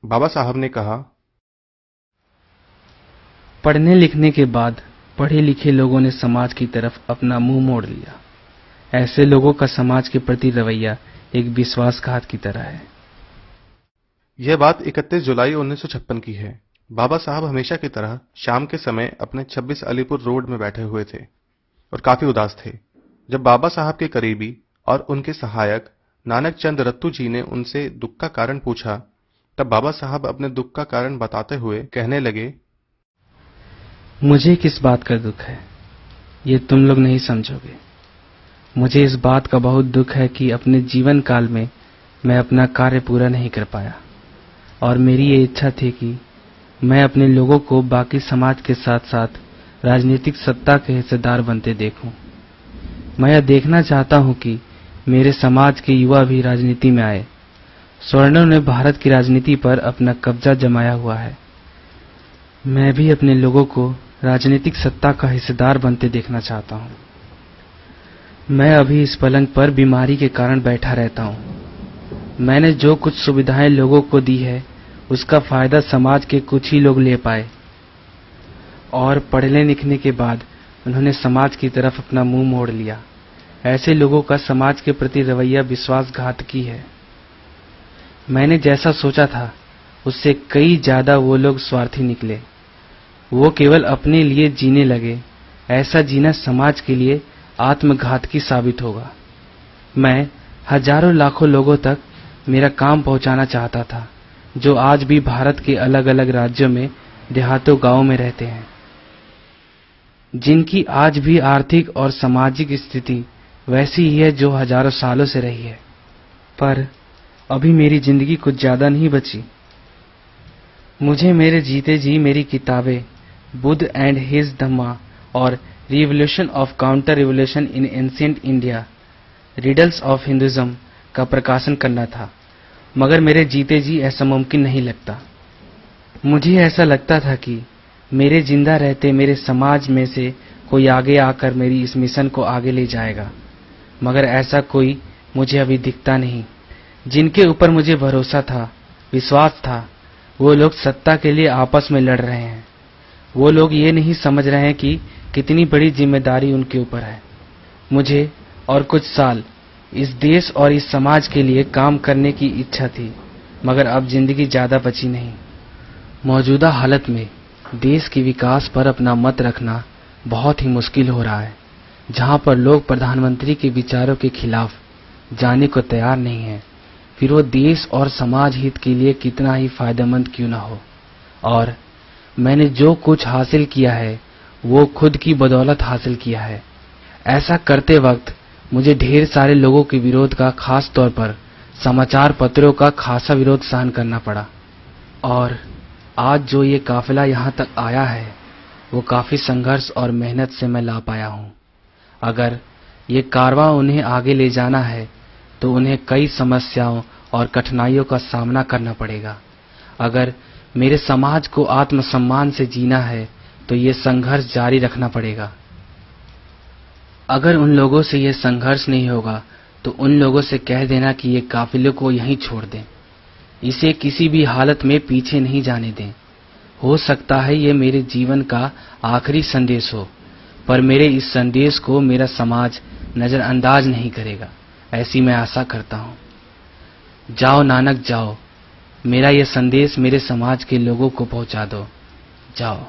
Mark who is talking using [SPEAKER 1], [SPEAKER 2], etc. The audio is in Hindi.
[SPEAKER 1] बाबा साहब ने कहा,
[SPEAKER 2] पढ़ने लिखने के बाद पढ़े लिखे लोगों ने समाज की तरफ अपना मुंह मोड़ लिया। ऐसे लोगों का समाज के प्रति रवैया एक विश्वासघात की तरह है।
[SPEAKER 1] यह बात 31 जुलाई 1956 की है। बाबा साहब हमेशा की तरह शाम के समय अपने 26 अलीपुर रोड में बैठे हुए थे और काफी उदास थे। जब बाबा साहब के करीबी और उनके सहायक नानक चंद रत्तू जी ने उनसे दुख का कारण पूछा, तब बाबा साहब अपने दुख का कारण बताते हुए कहने लगे,
[SPEAKER 2] मुझे किस बात का दुख है, ये तुम लोग नहीं समझोगे। मुझे इस बात का बहुत दुख है कि अपने जीवन काल में मैं अपना कार्य पूरा नहीं कर पाया और मेरी ये इच्छा थी कि मैं अपने लोगों को बाकी समाज के साथ साथ राजनीतिक सत्ता के हिस्सेदार बनते देखूं। मैं यह देखना चाहता हूं कि मेरे समाज के युवा भी राजनीति में आए। स्वर्णों ने भारत की राजनीति पर अपना कब्जा जमाया हुआ है। मैं भी अपने लोगों को राजनीतिक सत्ता का हिस्सेदार बनते देखना चाहता हूं। मैं अभी इस पलंग पर बीमारी के कारण बैठा रहता हूं। मैंने जो कुछ सुविधाएं लोगों को दी है उसका फायदा समाज के कुछ ही लोग ले पाए और पढ़ने लिखने के बाद उन्होंने समाज की तरफ अपना मुंह मोड़ लिया। ऐसे लोगों का समाज के प्रति रवैया विश्वासघातकी है। मैंने जैसा सोचा था उससे कई ज्यादा वो लोग स्वार्थी निकले। वो केवल अपने लिए जीने लगे। ऐसा जीना समाज के लिए आत्मघातकी साबित होगा। मैं हजारों लाखों लोगों तक मेरा काम पहुंचाना चाहता था जो आज भी भारत के अलग अलग राज्यों में देहातों गांवों में रहते हैं, जिनकी आज भी आर्थिक और सामाजिक स्थिति वैसी ही है जो हजारों सालों से रही है। पर अभी मेरी जिंदगी कुछ ज्यादा नहीं बची। मुझे मेरे जीते जी मेरी किताबें बुद्ध एंड हिज धम्मा और revolution of counter revolution in ancient India, riddles of Hinduism का प्रकाशन करना था, मगर मेरे जीते जी ऐसा मुमकिन नहीं लगता। मुझे ऐसा लगता था कि मेरे जिंदा रहते मेरे समाज में से कोई आगे आकर मेरी इस मिशन को आगे ले जाएगा, मगर ऐसा कोई मुझे अभी दिखता नहीं। जिनके ऊपर मुझे भरोसा था, विश्वास था, वो लोग सत्ता के लिए आपस में लड़ रहे हैं। वो लोग ये नहीं समझ रहे हैं कि कितनी बड़ी जिम्मेदारी उनके ऊपर है। मुझे और कुछ साल इस देश और इस समाज के लिए काम करने की इच्छा थी, मगर अब जिंदगी ज्यादा बची नहीं। मौजूदा हालत में देश के विकास पर अपना मत रखना बहुत ही मुश्किल हो रहा है, जहां पर लोग प्रधानमंत्री के विचारों के खिलाफ जाने को तैयार नहीं है, फिर वो देश और समाज हित के लिए कितना ही फायदेमंद क्यों न हो। और मैंने जो कुछ हासिल किया है वो खुद की बदौलत हासिल किया है। ऐसा करते वक्त मुझे ढेर सारे लोगों के विरोध का, खास तौर पर समाचार पत्रों का खासा विरोध सहन करना पड़ा। और आज जो ये काफिला यहाँ तक आया है वो काफी संघर्ष और मेहनत से मैं ला पाया हूँ। अगर ये कारवां उन्हें आगे ले जाना है तो उन्हें कई समस्याओं और कठिनाइयों का सामना करना पड़ेगा। अगर मेरे समाज को आत्मसम्मान से जीना है तो ये संघर्ष जारी रखना पड़ेगा। अगर उन लोगों से ये संघर्ष नहीं होगा तो उन लोगों से कह देना कि ये काफिले को यहीं छोड़ दें, इसे किसी भी हालत में पीछे नहीं जाने दें। हो सकता है ये मेरे जीवन का आखिरी संदेश हो, पर मेरे इस संदेश को मेरा समाज नजरअंदाज नहीं करेगा, ऐसी मैं आशा करता हूँ। जाओ नानक जाओ, मेरा यह संदेश मेरे समाज के लोगों को पहुंचा दो। जाओ।